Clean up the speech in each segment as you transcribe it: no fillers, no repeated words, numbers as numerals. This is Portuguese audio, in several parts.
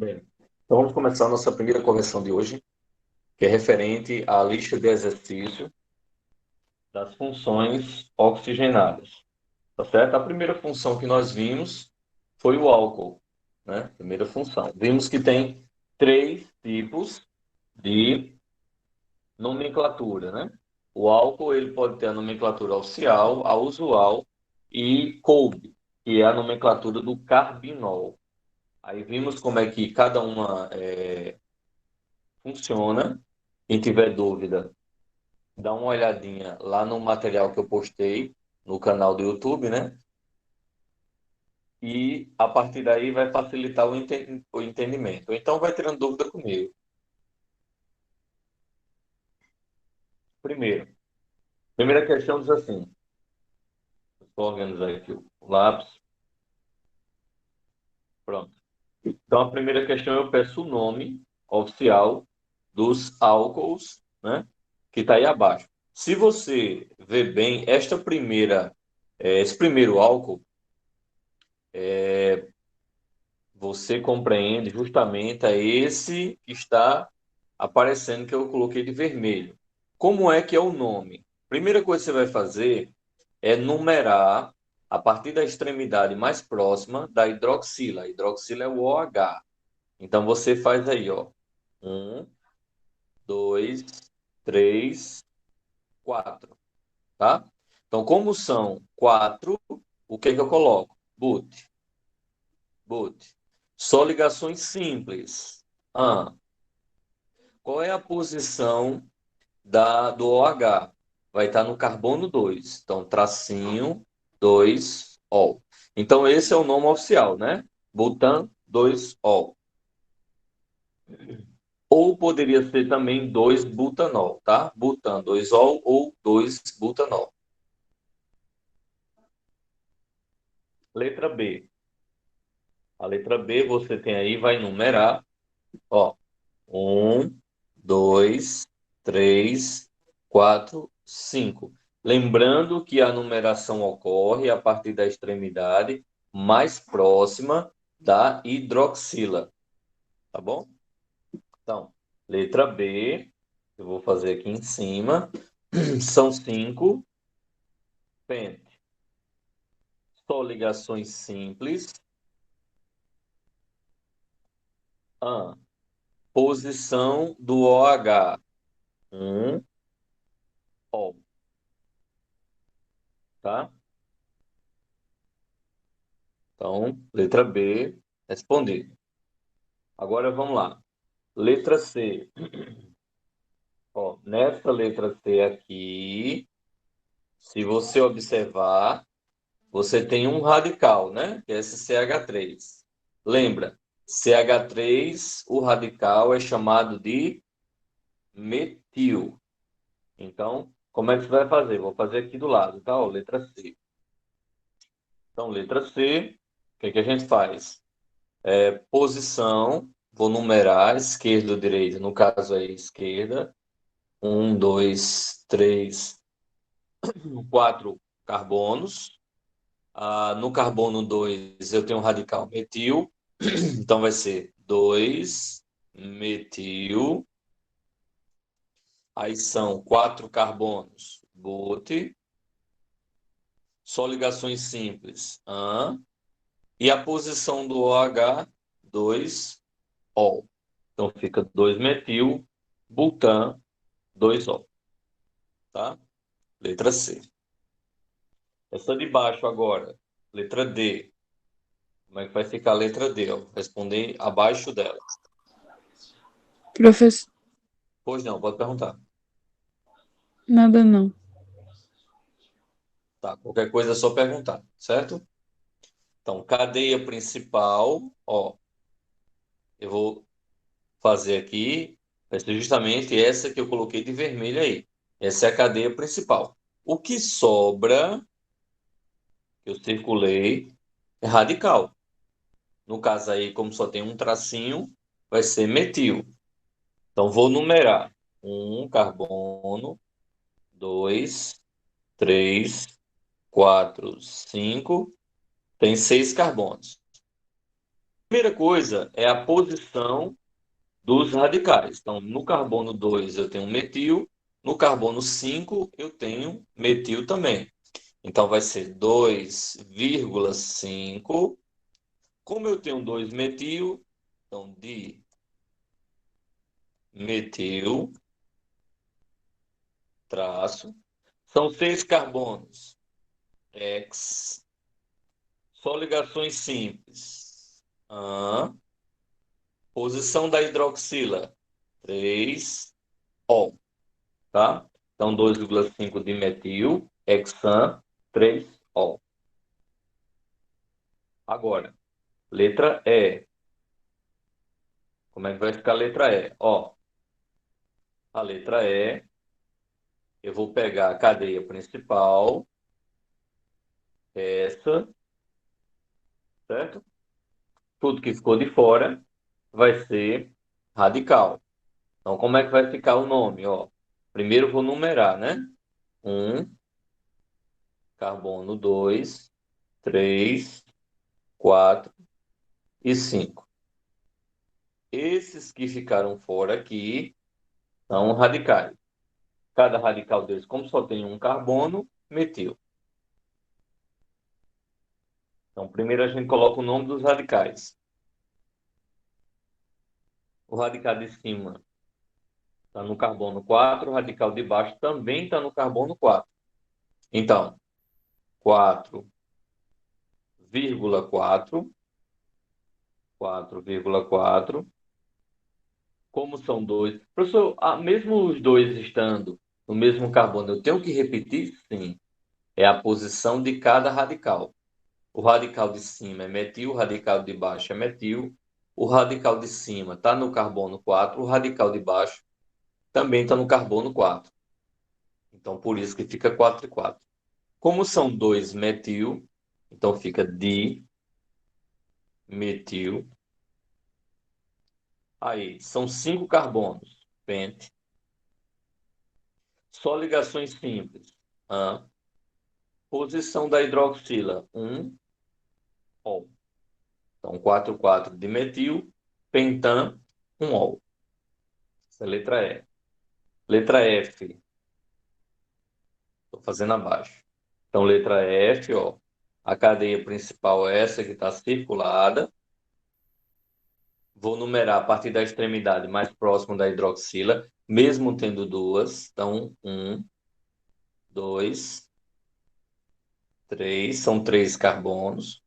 Bem, então vamos começar a nossa primeira correção de hoje, que é referente à lista de exercício das funções oxigenadas. Tá certo? A primeira função que nós vimos foi o álcool, né? Primeira função. Vimos que tem três tipos de nomenclatura, né? O álcool ele pode ter a nomenclatura oficial, a usual e coube, que é a nomenclatura do carbinol. Aí vimos como é que cada uma funciona. Quem tiver dúvida, dá uma olhadinha lá no material que eu postei no canal do YouTube, né? E a partir daí vai facilitar o entendimento. Então vai tirando dúvida comigo. Primeiro, primeira questão diz assim: vou organizar aqui o lápis. Pronto. Então a primeira questão eu peço o nome oficial dos álcools, né? Que está aí abaixo. Se você ver bem, esse primeiro álcool, você compreende justamente a esse que está aparecendo que eu coloquei de vermelho. Como é que é o nome? Primeira coisa que você vai fazer é numerar a partir da extremidade mais próxima da hidroxila. A hidroxila é o OH. Então você faz aí, ó. Um, dois, três, quatro, tá? Então, como são quatro, o que que eu coloco? But. Só ligações simples. Ah, qual é a posição do OH? Vai estar no carbono 2. Então, tracinho 2-ol. Então, esse é o nome oficial, né? Butan 2-ol. Ou poderia ser também 2-butanol, tá? Butan 2-ol ou 2-butanol. Letra B. A letra B você tem aí, vai numerar, ó. Um, dois, três, quatro, cinco. Lembrando que a numeração ocorre a partir da extremidade mais próxima da hidroxila, tá bom? Então, letra B, eu vou fazer aqui em cima, são cinco, pente. Só ligações simples. Ah, posição do OH. Um, O, tá? Então, letra B, respondido. Agora vamos lá. Letra C. Ó, nessa letra C aqui, se você observar, você tem um radical, né? Que é esse CH3. Lembra, CH3, o radical é chamado de metil. Então, como é que você vai fazer? Vou fazer aqui do lado, tá? Ó, letra C. Então, letra C, o que que a gente faz? Posição, vou numerar, esquerda ou direita, no caso aí, esquerda. Um, dois, três, quatro carbonos. No carbono 2 eu tenho um radical metil, então vai ser 2 metil. Aí são quatro carbonos, bote. Só ligações simples. E a posição do OH, 2-ol. Então fica 2 metil, butan, 2-ol. Tá? Letra C. Essa de baixo agora, letra D. Como é que vai ficar a letra D? Ó? Responder abaixo dela. Professor, Pois não, pode perguntar. nada não. Tá, qualquer coisa é só perguntar, certo? Então, cadeia principal, ó, eu vou fazer aqui, vai ser justamente essa que eu coloquei de vermelho aí. Essa é a cadeia principal. O que sobra, que eu circulei, é radical. No caso aí, como só tem um tracinho, vai ser metil. Então, vou numerar. Um carbono, dois, três, quatro, cinco. Tem seis carbonos. Primeira coisa é a posição dos radicais. Então, no carbono 2 eu tenho metil, no carbono 5 eu tenho metil também. Então, vai ser 2,5. Como eu tenho 2 metil, então, metil, traço, são 6 carbonos, X, só ligações simples. Posição da hidroxila, 3, O, tá? Então, 2,5 de metil, hexan, 3, O. Agora, letra E. Como é que vai ficar a letra E? Ó, a letra E, eu vou pegar a cadeia principal, essa, certo? Tudo que ficou de fora vai ser radical. Então, como é que vai ficar o nome? Ó, primeiro eu vou numerar, né? 1, carbono 2, 3, 4 e 5. Esses que ficaram fora aqui são radicais. Cada radical deles, como só tem um carbono, metil. Então, primeiro a gente coloca o nome dos radicais. O radical de cima está no carbono 4, o radical de baixo também está no carbono 4. Então, 4,4, 4,4. Como são dois. Professor, mesmo os dois estando no mesmo carbono, eu tenho que repetir? Sim. É a posição de cada radical. O radical de cima é metil, o radical de baixo é metil. O radical de cima está no carbono 4, o radical de baixo também está no carbono 4. Então, por isso que fica 4 e 4. Como são dois metil, então fica dimetil. Aí, são 5 carbonos, pente. Só ligações simples. Posição da hidroxila, 1, ol. Então, 4, 4 dimetil, pentan, 1 ol. Essa é a letra E. Letra F, estou fazendo abaixo. Então, letra F, ó, a cadeia principal é essa que está circulada. Vou numerar a partir da extremidade mais próxima da hidroxila, mesmo tendo duas. Então, 1, 2, 3, são 3 carbonos.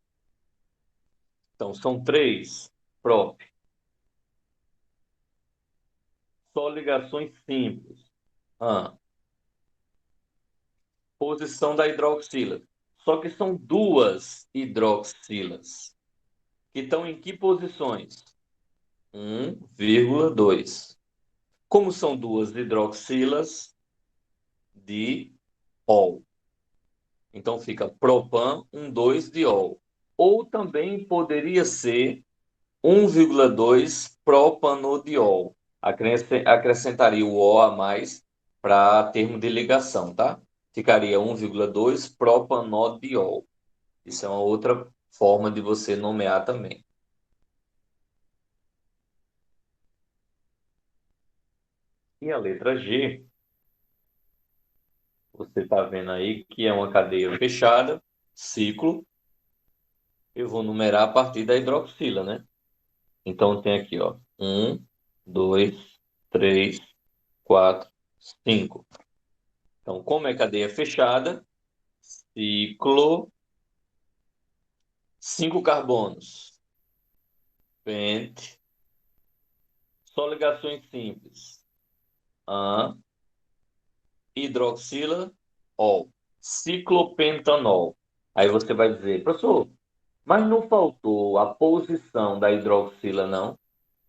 Então, são 3 prop. Só ligações simples. Posição da hidroxila. Só que são duas hidroxilas. Que estão em que posições? 1,2. Como são duas hidroxilas, diol. Então fica propan, 1,2 diol. Ou também poderia ser 1,2 propanodiol. Acrescentaria o O a mais para termo de ligação, tá? Ficaria 1,2 propanodiol. Isso é uma outra forma de você nomear também. E a letra G, você está vendo aí que é uma cadeia fechada, ciclo. Eu vou numerar a partir da hidroxila, né? Então tem aqui, ó, 1, 2, 3, 4, 5. Então, como é cadeia fechada, ciclo, 5 carbonos, pente, só ligações simples, hidroxila, ol, ciclopentanol. Aí você vai dizer, professor, mas não faltou a posição da hidroxila, não?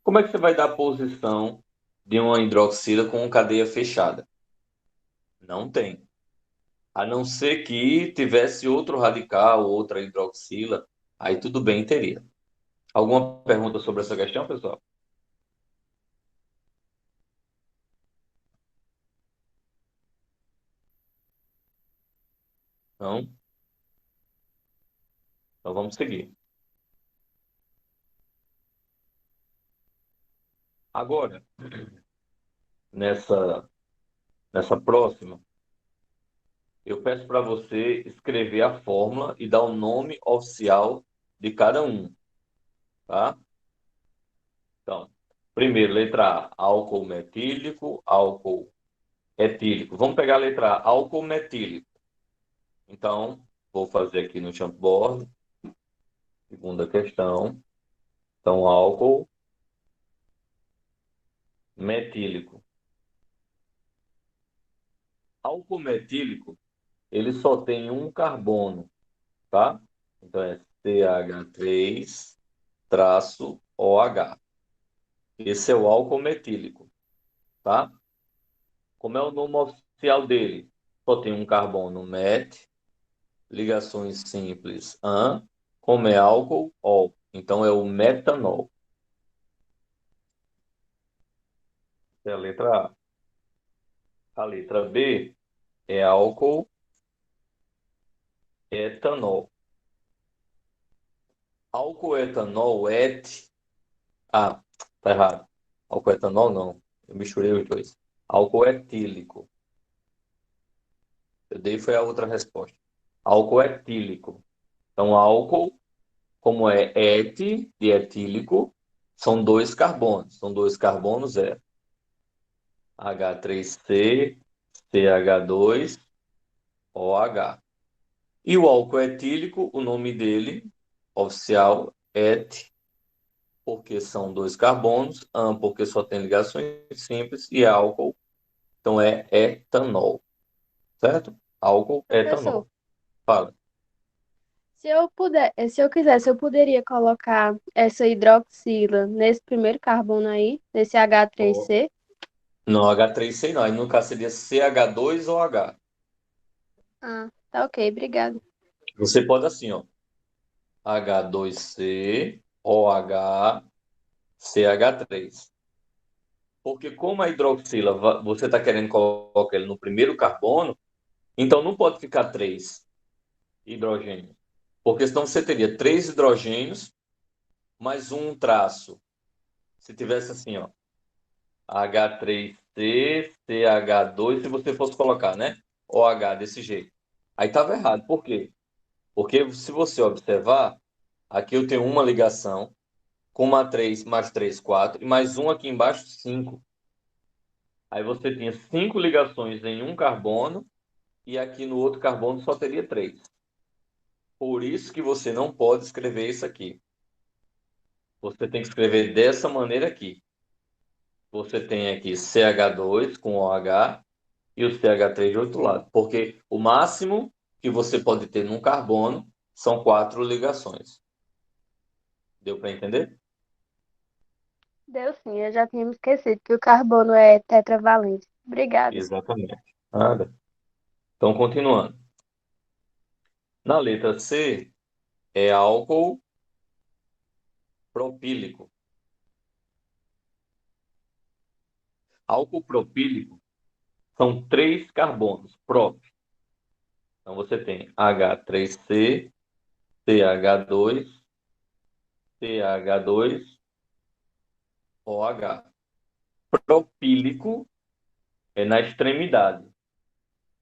Como é que você vai dar a posição de uma hidroxila com cadeia fechada? Não tem. A não ser que tivesse outro radical, outra hidroxila, aí tudo bem, teria. Alguma pergunta sobre essa questão, pessoal? Não? Então vamos seguir. Agora, nessa, nessa próxima, eu peço para você escrever a fórmula e dar o nome oficial de cada um, tá? Então, primeiro, letra A, álcool metílico, álcool etílico. Vamos pegar a letra A, álcool metílico. Então, vou fazer aqui no Jamboard, segunda questão. Então, álcool metílico. Álcool metílico, ele só tem um carbono, tá? Então, é CH3-OH. Esse é o álcool metílico, tá? Como é o nome oficial dele? Só tem um carbono met, ligações simples an, como é álcool, ol. Então é o metanol. Essa é a letra A. A letra B é álcool etanol. Álcool etanol, Ah, tá errado. Álcool etanol não. Eu misturei os dois. Álcool etílico. Eu dei foi a outra resposta. Álcool etílico. Então, álcool, como é de etílico, são dois carbonos. São dois carbonos, H3C, CH2OH. E o álcool etílico, o nome dele, oficial, porque são dois carbonos, porque só tem ligações simples, e álcool, então é etanol, certo? Álcool, Professor, etanol. Fala. se eu quisesse, eu poderia colocar essa hidroxila nesse primeiro carbono aí, nesse Ó. H3C. Não, H3C não, aí no caso seria CH2OH. Ah, tá ok, obrigada. Você pode assim, ó, H2C, OH, CH3. Porque como a hidroxila, você está querendo colocar ele no primeiro carbono, então não pode ficar três hidrogênios. Porque senão você teria três hidrogênios mais um traço. Se tivesse assim, ó, H3C, CH2, se você fosse colocar, né? OH desse jeito. Aí estava errado. Por quê? Porque se você observar, aqui eu tenho uma ligação com uma 3 mais 3 4 e mais um aqui embaixo, 5. Aí você tinha cinco ligações em um carbono e aqui no outro carbono só teria três. Por isso que você não pode escrever isso aqui. Você tem que escrever dessa maneira aqui. Você tem aqui CH2 com OH e o CH3 de outro lado. Porque o máximo que você pode ter num carbono são quatro ligações. Deu para entender? Deu sim, eu já tinha me esquecido que o carbono é tetravalente. Obrigada. Exatamente. Nada. Então, continuando. Na letra C é álcool propílico. Álcool propílico são três carbonos próprios. Então, você tem H3C, CH2, CH2OH. Propílico é na extremidade,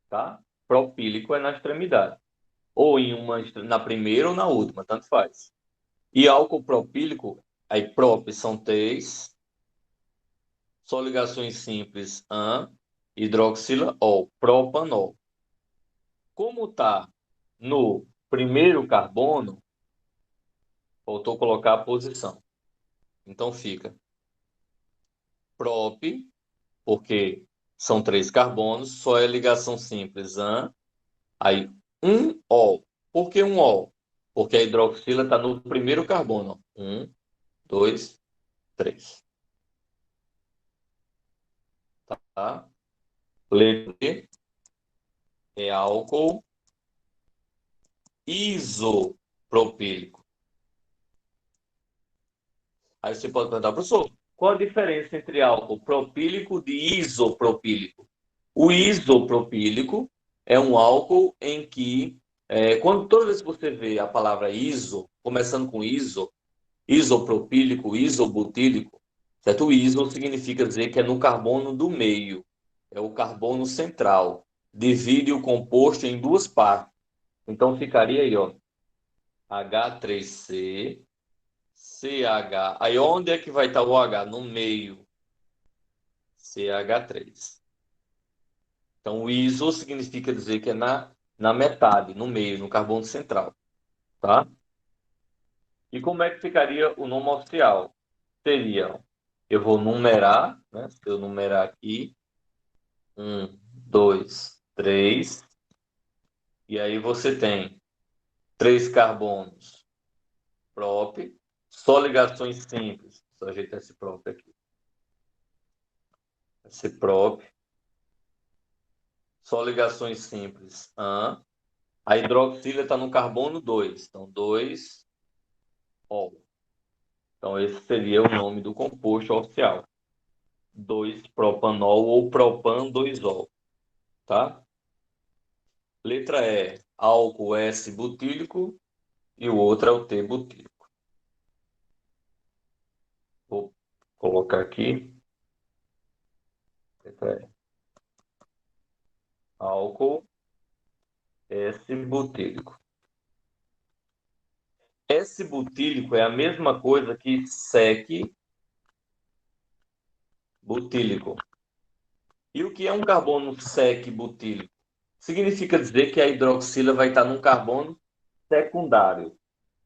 tá? Propílico é na extremidade. Ou em uma, na primeira ou na última, tanto faz. E álcool propílico, aí prop são três, só ligações simples, hidroxila, propanol. Como está no primeiro carbono, faltou colocar a posição. Então fica prop, porque são três carbonos, só é ligação simples, aí um ol. Por que um ol? Porque a hidroxila está no primeiro carbono. Um, dois, três. Tá? Letra D é álcool isopropílico. Aí você pode perguntar, professor, qual a diferença entre álcool propílico e isopropílico? O isopropílico é um álcool em que, toda vez que você vê a palavra iso, começando com iso, isopropílico, isobutílico, certo? O iso significa dizer que é no carbono do meio, é o carbono central. Divide o composto em duas partes. Então ficaria aí, ó, H3C, CH. Aí onde é que vai estar o H? No meio, CH3. Então o iso significa dizer que é na metade, no meio, no carbono central, tá? E como é que ficaria o nome oficial? Seria, eu vou numerar, né? Se eu numerar aqui, 1, 2, 3, e aí você tem 3 carbonos prop, só ligações simples. Só ajeitar esse prop aqui. Esse prop, só ligações simples. A hidroxila está no carbono 2, então 2-ol. Então esse seria o nome do composto oficial. 2-propanol ou propan-2-ol, tá? Letra E, álcool S-butílico e o outro é o T-butílico. Vou colocar aqui. Letra E. Álcool S-butílico. S-butílico é a mesma coisa que sec-butílico. E o que é um carbono sec-butílico? Significa dizer que a hidroxila vai estar num carbono secundário.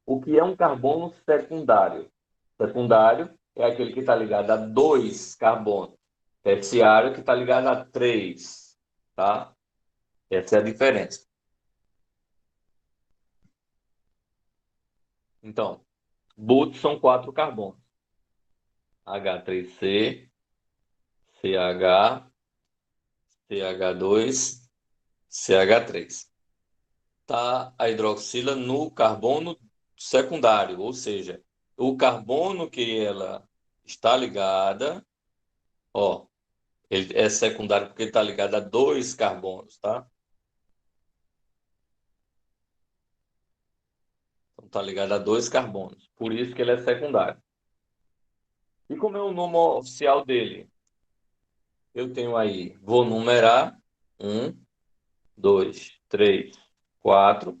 O que é um carbono secundário? Secundário é aquele que está ligado a 2 carbonos. Terciário que está ligado a 3, tá? Essa é a diferença. Então, but são 4 carbonos. H3C, CH, CH2, CH3. Tá a hidroxila no carbono secundário, ou seja, o carbono que ela está ligada, ó, ele é secundário porque ele está ligado a 2 carbonos, tá? Então está ligado a 2 carbonos, por isso que ele é secundário. E como é o nome oficial dele? Eu tenho aí, vou numerar: 1, 2, 3, 4.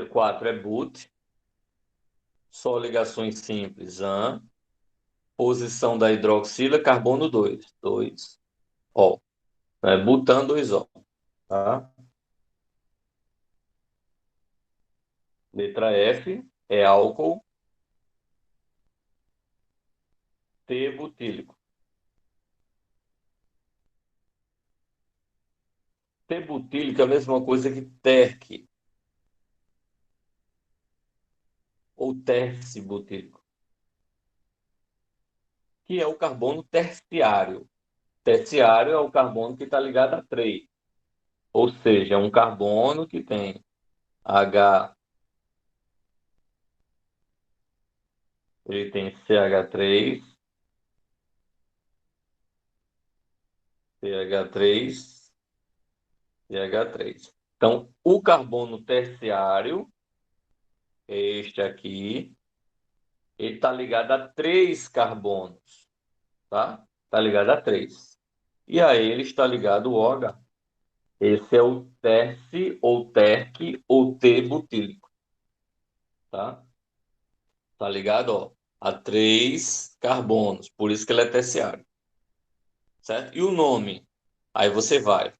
4 é but, só ligações simples, posição da hidroxila, carbono 2, 2-ol. É butan 2-ol, tá? Letra F é álcool T-butílico. T-butílico é a mesma coisa que terc ou terci-butílico, que é o carbono terciário. Terciário é o carbono que está ligado a 3, ou seja, é um carbono que tem H, ele tem CH3, CH3, CH3. Então, o carbono terciário, este aqui, ele está ligado a 3 carbonos, tá? Está ligado a 3. E a ele está ligado o OH. Esse é o terci, ou terc, ou T-butílico, tá? Tá ligado, ó, a 3 carbonos, por isso que ele é terciário, certo? E o nome? Aí você vai,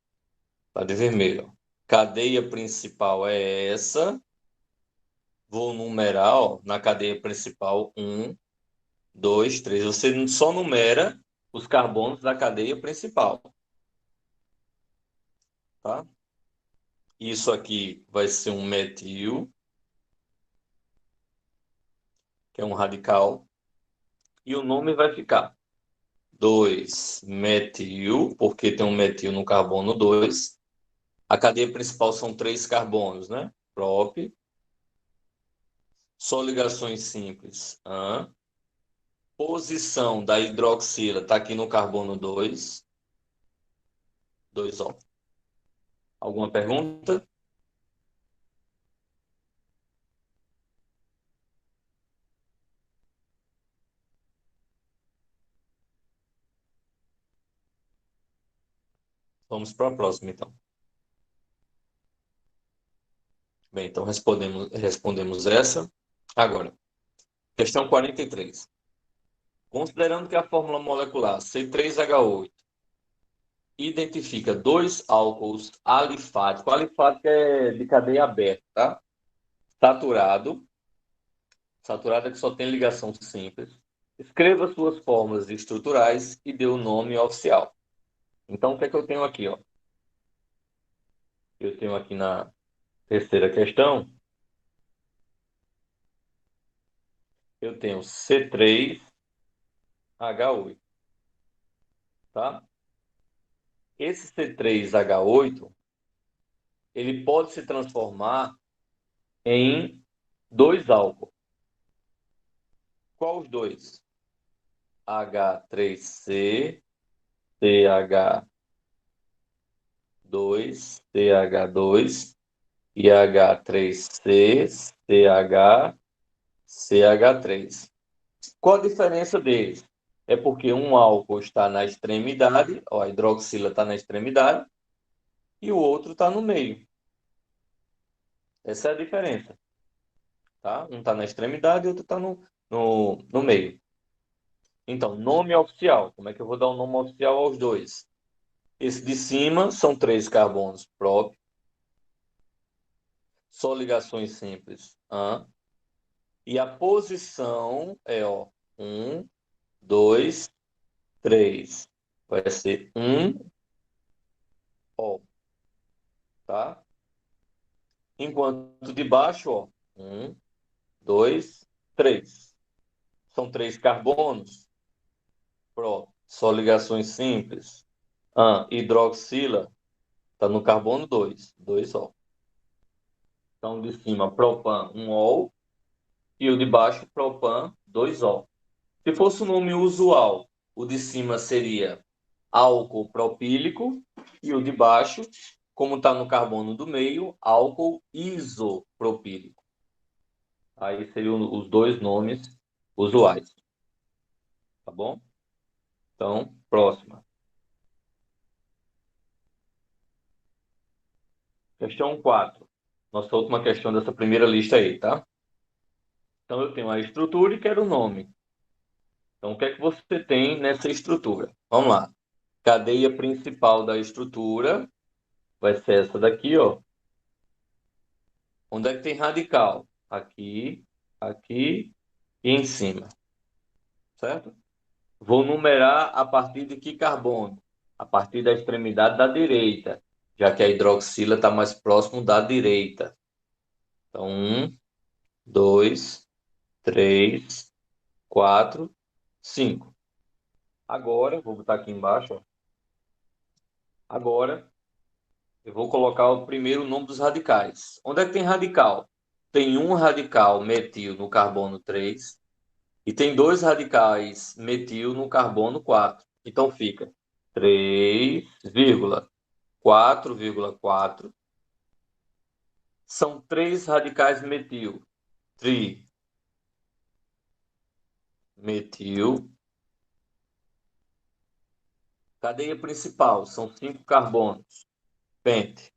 tá de vermelho, ó. Cadeia principal é essa. Vou numerar, ó, na cadeia principal: 1, 2, 3. Você só numera os carbonos da cadeia principal, tá? Isso aqui vai ser um metil, que é um radical, e o nome vai ficar 2-metil, porque tem um metil no carbono 2. A cadeia principal são 3 carbonos, né? Prop, só ligações simples. Posição da hidroxila está aqui no carbono 2, 2-ol. Alguma pergunta? Vamos para a próxima, então. Bem, então respondemos essa. Agora, questão 43. Considerando que a fórmula molecular C3H8 identifica dois álcools alifáticos, alifático é de cadeia aberta, tá? Saturado é que só tem ligação simples. Escreva suas fórmulas estruturais e dê o nome oficial. Então, o que é que eu tenho aqui, ó? Eu tenho aqui na terceira questão, eu tenho C3H8, tá? Esse C3H8, ele pode se transformar em dois álcools. Qual os dois? H3C, CH2 e H3C, CH3. Qual a diferença deles? É porque um álcool está na extremidade, ó, a hidroxila está na extremidade, e o outro está no meio. Essa é a diferença. Tá? Um está na extremidade e o outro está no meio. Então, nome oficial. Como é que eu vou dar o nome oficial aos dois? Esse de cima são 3 carbonos próprios, só ligações simples. E a posição é, ó, 1, 2, 3. Vai ser 1, ó, tá? Enquanto de baixo, ó, 1, 2, 3. São 3 carbonos, próprios, só ligações simples. Hidroxila está no carbono 2, 2 ó. Então, de cima, propan, 1 ol, e o de baixo, propan, 2 ol. Se fosse o nome usual, o de cima seria álcool propílico, e o de baixo, como está no carbono do meio, álcool isopropílico. Aí seriam os dois nomes usuais. Tá bom? Então, próxima. Questão 4. Nossa última questão dessa primeira lista aí, tá? Então, eu tenho a estrutura e quero o nome. Então, o que é que você tem nessa estrutura? Vamos lá. Cadeia principal da estrutura vai ser essa daqui, ó. Onde é que tem radical? Aqui, aqui e em cima. Certo? Vou numerar a partir de que carbono? A partir da extremidade da direita, já que a hidroxila está mais próximo da direita. Então, 1, 2, 3, 4, 5. Agora, vou botar aqui embaixo, ó. Agora, eu vou colocar o primeiro nome dos radicais. Onde é que tem radical? Tem um radical metil no carbono 3 e tem dois radicais metil no carbono 4. Então fica 3,4,4. São 3 radicais metil. Trimetil. Cadeia principal, são 5 carbonos. Pente.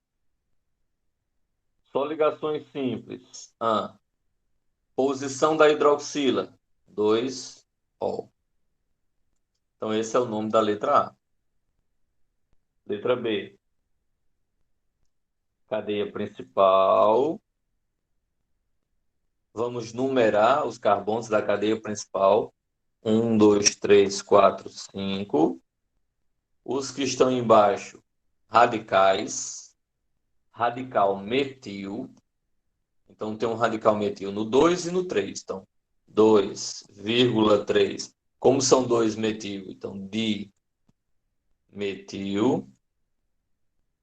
Só ligações simples. Posição da hidroxila, 2 ol. Então, esse é o nome da letra A. Letra B. Cadeia principal. Vamos numerar os carbonos da cadeia principal. 1, 2, 3, 4, 5. Os que estão embaixo, radicais. Radical metil. Então, tem um radical metil no 2 e no 3. Então, 2,3. Como são dois metil? Então, dimetil.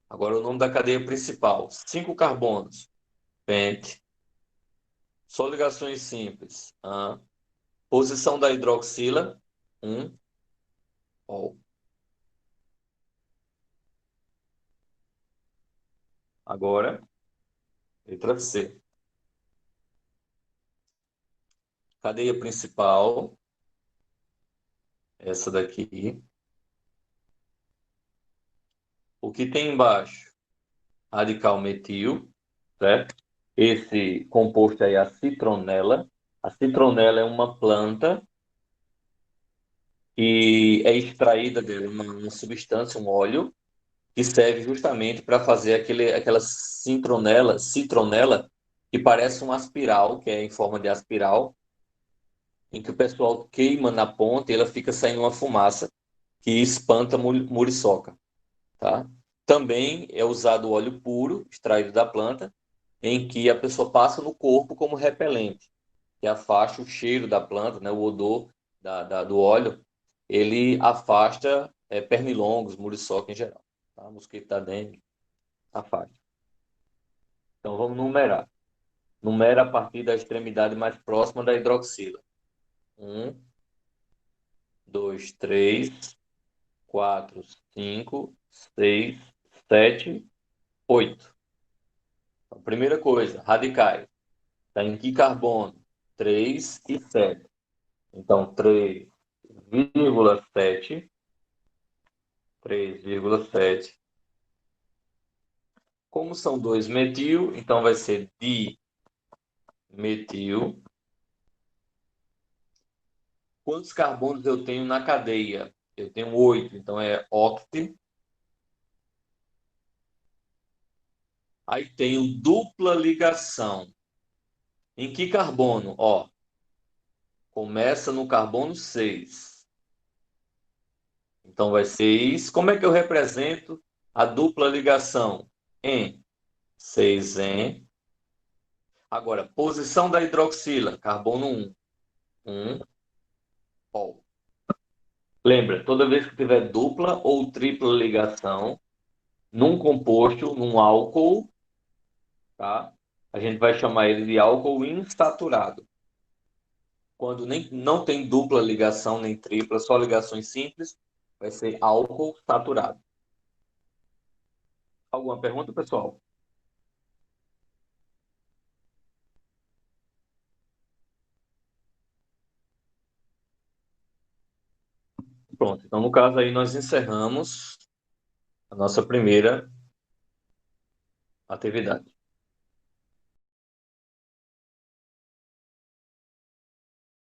Agora, o nome da cadeia principal. 5 carbonos. Pente. Só ligações simples. Posição da hidroxila. 1 ol. Agora, letra C. Cadeia principal. Essa daqui. O que tem embaixo? Radical metil, certo? Esse composto aí é a citronela. A citronela é uma planta que é extraída dela uma substância, um óleo, que serve justamente para fazer aquela citronela, que parece um aspiral, que é em forma de aspiral, em que o pessoal queima na ponta e ela fica saindo uma fumaça que espanta muriçoca, tá? Também é usado o óleo puro, extraído da planta, em que a pessoa passa no corpo como repelente, que afasta o cheiro da planta, né, o odor do óleo, ele afasta pernilongos, muriçoca em geral, tá? Mosquito da dengue, afasta. Então vamos numerar. Numera a partir da extremidade mais próxima da hidroxila. 1, 2, 3, 4, 5, 6, 7, 8. Então, primeira coisa, radicais. Está em que carbono? 3 e 7. Então, 3,7. 3,7. Como são dois metil, então vai ser dimetil. Quantos carbonos eu tenho na cadeia? Eu tenho 8, então é octe. Aí tenho dupla ligação. Em que carbono? Ó, começa no carbono 6. Então vai ser isso. Como é que eu represento a dupla ligação? Em 6N. Agora, posição da hidroxila, carbono 1. 1, Ó. Lembra, toda vez que tiver dupla ou tripla ligação num composto, num álcool, tá? A gente vai chamar ele de álcool insaturado. Quando não tem dupla ligação nem tripla, só ligações simples, vai ser álcool saturado. Alguma pergunta, pessoal? Pronto. Então, no caso aí, nós encerramos a nossa primeira atividade.